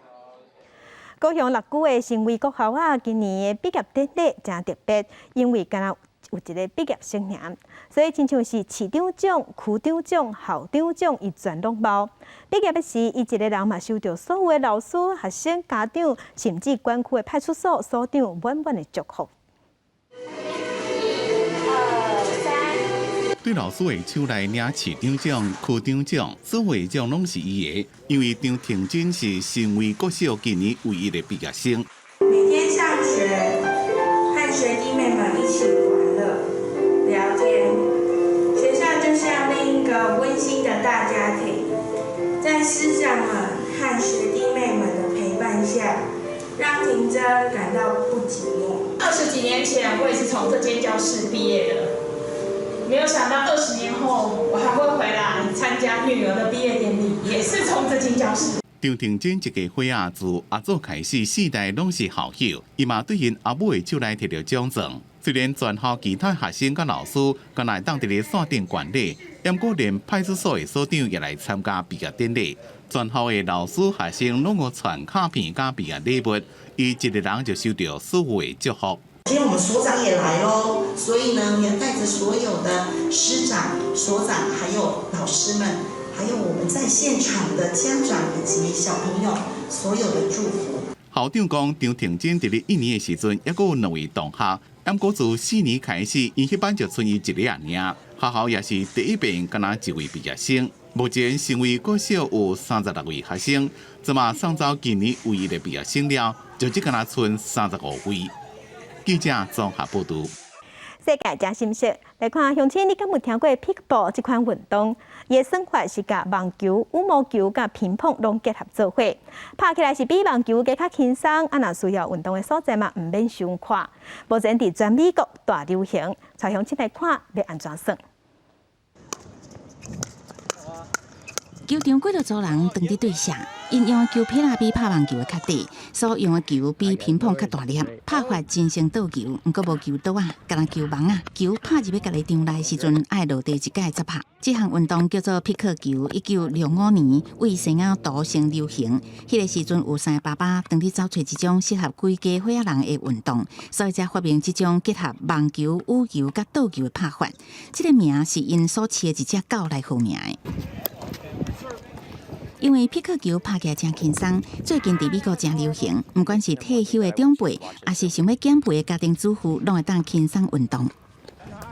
高雄6区的成为国校啊，今年的毕业典礼真特别，因为敢若有一个毕业生年，所以亲像是市长奖、区长奖、校长奖，伊全拢包。毕业的时，伊一个人嘛收到所有的老师、学生、家长，甚至管区的派出所所长满满的祝福。对老师的手来领市长奖、区长奖、所有奖拢是伊的，因为张庭真是成为国小今年唯一的毕业生。每天上学，和学弟妹们一起玩乐、聊天，学校就像另一个温馨的大家庭。在师长们和学弟妹们的陪伴下，让婷真感到不寂寞。20几年前，我也是从这间教室毕业的。没有想到20年后，我还会回来参加女儿的毕业典礼，也是从这间教室。张庭真一个伙仔自阿祖开始，4代拢是校友，伊嘛对因阿母的手来摕到奖状。虽然全校其他学生甲老师敢来当伫咧线顶观礼，不过连派出所的所长也来参加毕业典礼。全校的老师学生拢有传卡片甲毕业礼物，伊一个人就收到所有的祝福。今天我们所长也来喽，所以呢，也带着所有的师长、所长，还有老师们，还有我们在现场的家长以及小朋友，所有的祝福。校长讲，张庭真伫咧1年的时阵，还佫有2位同学，不过自4年开始，因迄班就剩伊一个尔。学校也是第一遍敢若1位毕业生。目前成为国小有36位学生，即嘛送走今年唯一的毕业生了，就只敢若剩35位。记者综合报道。世界真新鲜，来看乡亲，你敢有听过 Pickleball 这款运动？伊的算法是甲网球、羽毛球甲乒乓拢结合做伙，拍起来是比网球加较轻松。若需要运动的所在嘛，唔免伤看。目前伫全美国大流行，带乡亲来看要安怎算。球场几多组人当伫对射，因用球拍比拍网球的较短，所用的球比乒乓较大粒，拍法真像倒球，毋过无球刀啊，敢若球网啊。球拍入要家己场内时阵，爱落地一届才拍。这项运动叫做匹克球，1965年为西雅图先流行。迄个时阵有3个爸爸当伫找找一种适合规家伙仔人的运动，所以才发明这种结合网球、羽球甲倒球的拍法。这个名是因所饲的一只狗来号名的。因为匹克球拍起来真轻松，最近伫美国真流行。不管是退休的长辈，还是想要减肥的家庭主妇，拢会当轻松运动。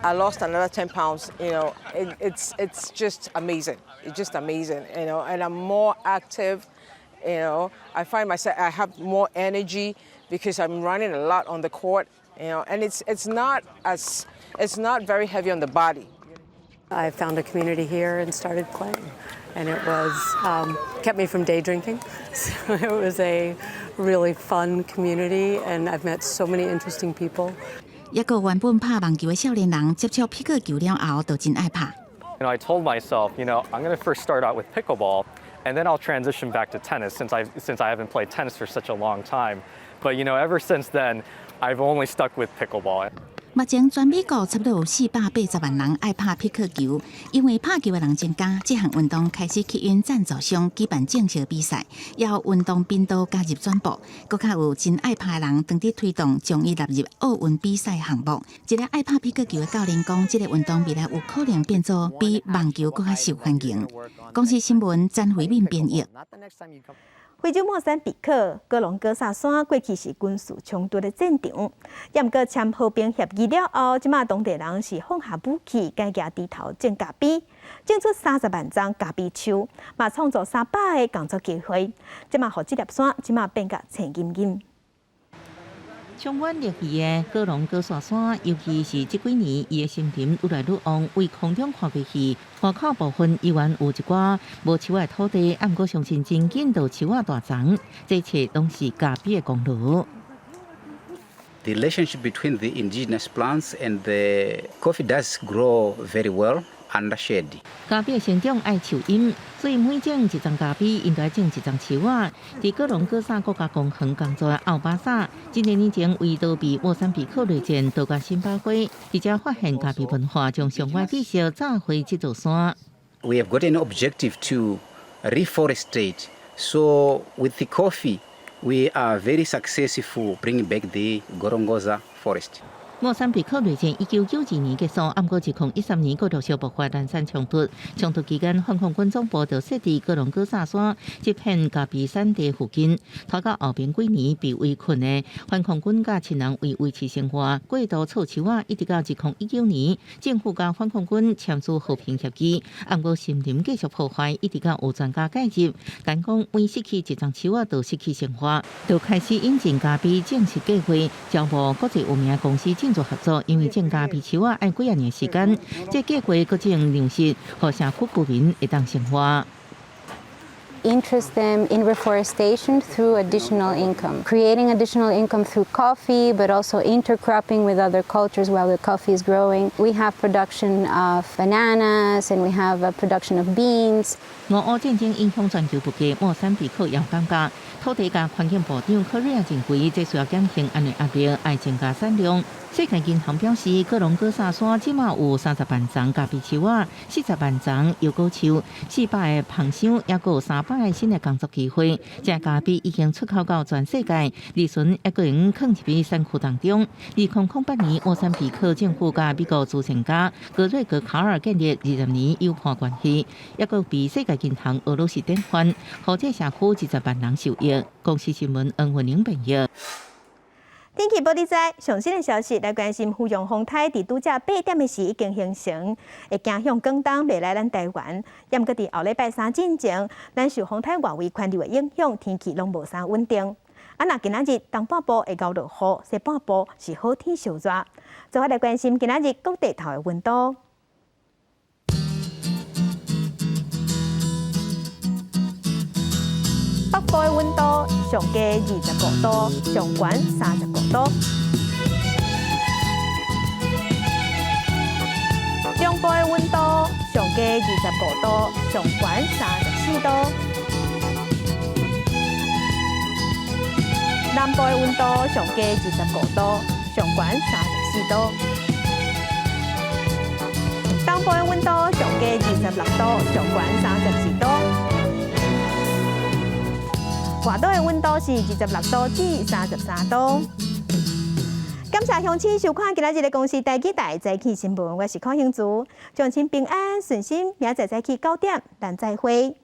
I lost another 10 pounds. You know, it's just amazing. It's just amazing. You know, and I'm more active. You know, I find myself I have more energy because I'm running a lot on the court. and it's not very heavy on the body. I found a community here and started playing, and it was kept me from day drinking. So it was a really fun community, and I've met so many interesting people. 一個原本拍網球嘅少年人，接觸匹克球了後，就真愛拍。I told myself, I'm going to first start out with pickleball, and then I'll transition back to tennis since I haven't played tennis for such a long time. But ever since then, I've only stuck with pickleball. 目前全美國差不多有480萬人愛拍匹克球，因為拍球嘅人增加，這項運動開始吸引贊助商舉辦正式比賽，也有運動頻道加入轉播，閣較有真愛拍嘅人當地推動將伊納入奧運比賽項目。一個愛拍匹克球嘅教練講，這個運動未來有可能變做比網球更加受歡迎。公視新聞詹慧敏編譯。非洲莫桑比克、哥隆哥萨山过去是军事冲突的战场，也毋过签和平协议了后，即马当地人是放下武器，改嫁低头种咖啡，种出30万丛咖啡树，嘛创造300个工作机会。即马互这粒山即马变甲青吟吟。充满热气的哥隆哥萨山，尤其是这几年，伊的森林愈来愈旺，为空中看过去，外口部分依然有一寡无树的土地，毋过相信真紧就树啊大丛，这一切拢是咖啡的功劳。The relationship between the indigenous plants and the coffee does grow very well under shade. 咖啡生长爱树荫，所以每种一丛咖啡应该种一丛树啊。伫哥隆哥萨国家公园工作的奥巴萨，今年前为逃避莫桑比克内战，到甲新巴辉，而且发现咖啡文化将上外知识找回这座山。We have got an objective to reforestate. So with the coffee, we are very successful bringing back the Gorongosa forest. 莫桑比克内战1992年结束，不过2013年继续爆发南山冲突。冲突期间，反抗军总部就设伫哥隆哥萨山这片咖啡产地附近。拖到后边几年被围困的反抗军甲亲人为维持生活，过度造树啊，一直到2019年，政府甲反抗军签署和平协议，不过森林继续破坏，一直到有专家介入，讲每失去一丛树啊，就失去生活，就开始引进咖啡正式计划，招募国际有名的公司。进做合作，因为种咖啡树啊，爱几啊年时间。这计划搁种粮食，互社区居民会当生活。Interest them in reforestation through additional income, creating additional income through coffee, but also intercropping with other cultures while the coffee is growing. We have production of bananas and we have a production of beans. 俄乌战争影响全球物价，莫桑比克也感觉土地甲环境部长科瑞亚认为，这需要减轻安尼压力，爱增加产量。世界银行表示，哥隆哥萨山即马有30万丛咖啡树啊，40万丛油果树，400个棚箱，也有300个新的工作机会。这咖啡已经出口到全世界，利润一个人放入去产区当中。2008年，莫桑比克政府甲美国慈善家格瑞格卡尔建立20年友好关系，也有被世界银行俄罗斯典范，互这社区20万人受益。公视新闻恩文玲编译。天气报你知，上新的消息来关心，富阳风台伫拄则8点的时已经形成，会行向广东未来咱台湾。也毋过伫后礼拜3之前，咱受风台外围环流的影响，天气拢无啥稳定。若今仔日东半部会够落雨，西半部是好天烧热。最后来关心今仔日各地头的温度。北部的温度上加25度，上悬35度；中部的温度上加25度，上悬34度；南部的温度上加25度，上悬34度；东部的温度上加26度，上悬34度。外岛的温度是26度至33度。感谢乡亲收看今仔日的公视台记台早起新闻，我是邝兴珠，祝亲平安顺心，明仔早起9点，咱再会。